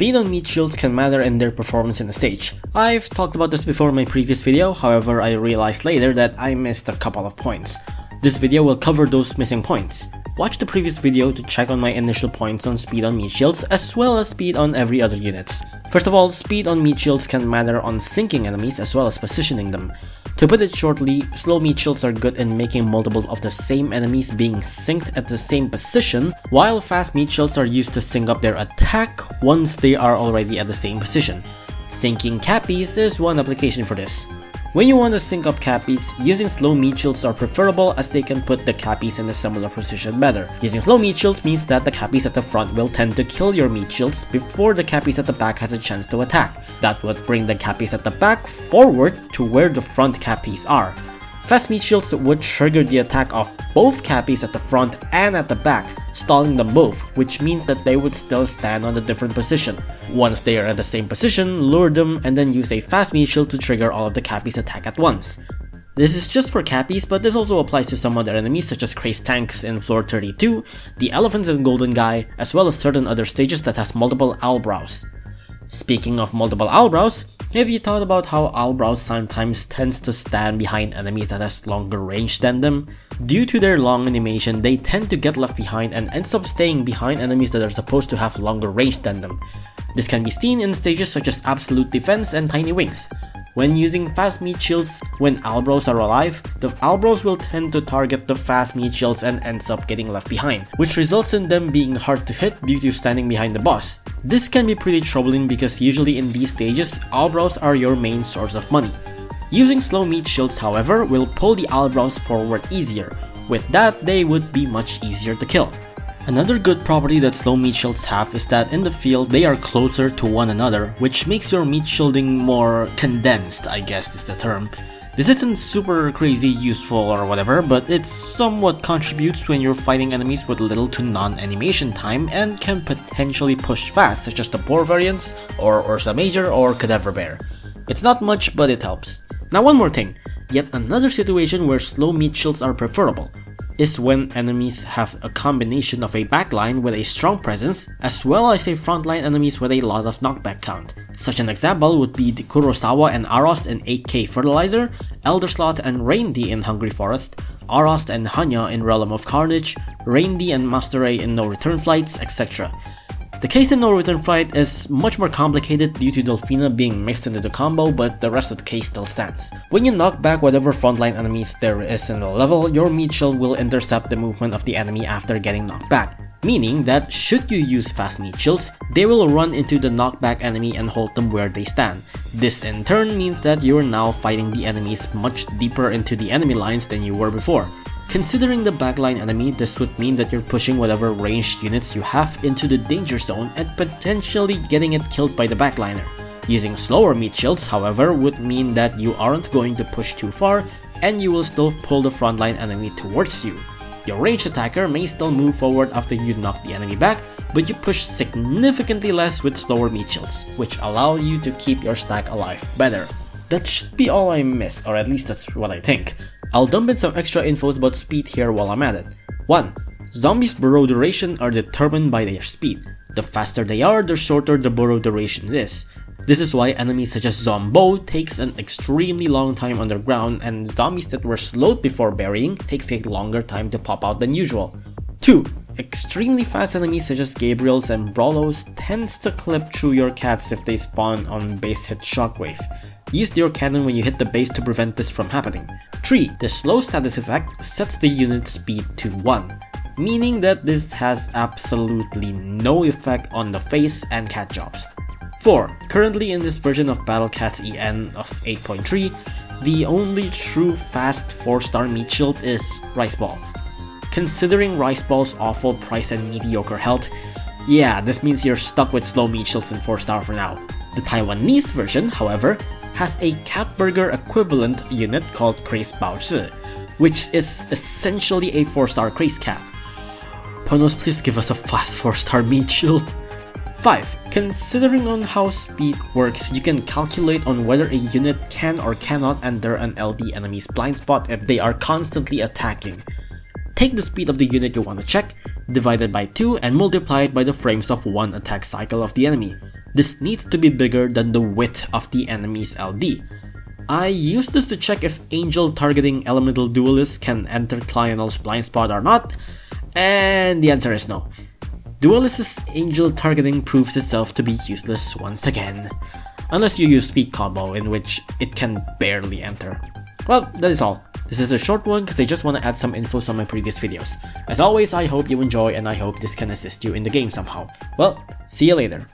Speed on Meatshields can matter in their performance in a stage. I've talked about this before in my previous video, however I realized later that I missed a couple of points. This video will cover those missing points. Watch the previous video to check on my initial points on speed on Meatshields as well as speed on every other units. First of all, speed on Meatshields can matter on sinking enemies as well as positioning them. To put it shortly, slow Meatshields are good in making multiples of the same enemies being synced at the same position, while fast Meatshields are used to sync up their attack once they are already at the same position. Syncing Cappies is one application for this. When you want to sync up Cappies, using slow Meatshields are preferable as they can put the Cappies in a similar position better. Using slow Meatshields means that the Cappies at the front will tend to kill your Meatshields before the Cappies at the back has a chance to attack. That would bring the Cappies at the back forward to where the front Cappies are. Fast Meatshields would trigger the attack of both Cappies at the front and at the back, stalling them both, which means that they would still stand on a different position. Once they are at the same position, lure them and then use a fast Meatshield to trigger all of the Cappies' attack at once. This is just for Cappies, but this also applies to some other enemies such as Crazed Tanks in floor 32, the Elephants in Golden Guy, as well as certain other stages that has multiple Owlbrows. Speaking of multiple Owlbrows, have you thought about how Owlbrows sometimes tends to stand behind enemies that has longer range than them? Due to their long animation, they tend to get left behind and ends up staying behind enemies that are supposed to have longer range than them. This can be seen in stages such as Absolute Defense and Tiny Wings. When using fast Meatshields when Owlbrows are alive, the Owlbrows will tend to target the fast Meatshields and ends up getting left behind, which results in them being hard to hit due to standing behind the boss. This can be pretty troubling because usually in these stages, Owlbrows are your main source of money. Using slow Meatshields, however, will pull the Owlbrows forward easier. With that, they would be much easier to kill. Another good property that slow Meatshields have is that in the field they are closer to one another, which makes your Meatshielding more condensed, I guess is the term. This isn't super crazy useful or whatever, but it somewhat contributes when you're fighting enemies with little to non-animation time and can potentially push fast, such as the Boar variants, or Ursa Major, or Cadaver Bear. It's not much, but it helps. Now one more thing, yet another situation where slow Meatshields are preferable is when enemies have a combination of a backline with a strong presence as well as a frontline enemies with a lot of knockback count. Such an example would be the Kurosawa and Arost in 8K Fertilizer, Eldersloth and Raindi in Hungry Forest, Arost and Hanya in Realm of Carnage, Raindi and Master Ray in No Return Flights, etc. The case in No Return Flight is much more complicated due to Delphina being mixed into the combo, but the rest of the case still stands. When you knock back whatever frontline enemies there is in the level, your Meatshield will intercept the movement of the enemy after getting knocked back. Meaning that should you use fast Meatshields, they will run into the knockback enemy and hold them where they stand. This in turn means that you are now fighting the enemies much deeper into the enemy lines than you were before. Considering the backline enemy, this would mean that you're pushing whatever ranged units you have into the danger zone and potentially getting it killed by the backliner. Using slower Meatshields, however, would mean that you aren't going to push too far and you will still pull the frontline enemy towards you. Your ranged attacker may still move forward after you knock the enemy back, but you push significantly less with slower Meatshields, which allow you to keep your stack alive better. That should be all I missed, or at least that's what I think. I'll dump in some extra infos about speed here while I'm at it. 1. Zombies' burrow duration are determined by their speed. The faster they are, the shorter the burrow duration is. This is why enemies such as Zombo takes an extremely long time underground, and zombies that were slowed before burying takes a longer time to pop out than usual. 2. Extremely fast enemies such as Gabriels and Brawlos tends to clip through your cats if they spawn on base hit Shockwave. Use your cannon when you hit the base to prevent this from happening. 3. The slow status effect sets the unit speed to 1, meaning that this has absolutely no effect on the face and cat jobs. 4. Currently in this version of Battle Cats EN of 8.3, the only true fast 4-star Meatshield is Rice Ball. Considering Rice Ball's awful price and mediocre health, yeah, this means you're stuck with slow Meatshields in 4-star for now. The Taiwanese version, however, has a cat burger equivalent unit called Craze Baozi, which is essentially a 4-star Craze Cat. Ponos, please give us a fast 4-star Meatshield. 5. Considering on how speed works, you can calculate on whether a unit can or cannot enter an LD enemy's blind spot if they are constantly attacking. Take the speed of the unit you want to check, divide it by 2 and multiply it by the frames of one attack cycle of the enemy. This needs to be bigger than the width of the enemy's LD. I used this to check if Angel targeting Elemental Duelists can enter Clonal's blind spot or not, and the answer is no. Duelist's Angel targeting proves itself to be useless once again, unless you use Speed Combo, in which it can barely enter. Well, that is all. This is a short one because I just want to add some info on my previous videos. As always, I hope you enjoy and I hope this can assist you in the game somehow. Well, see you later.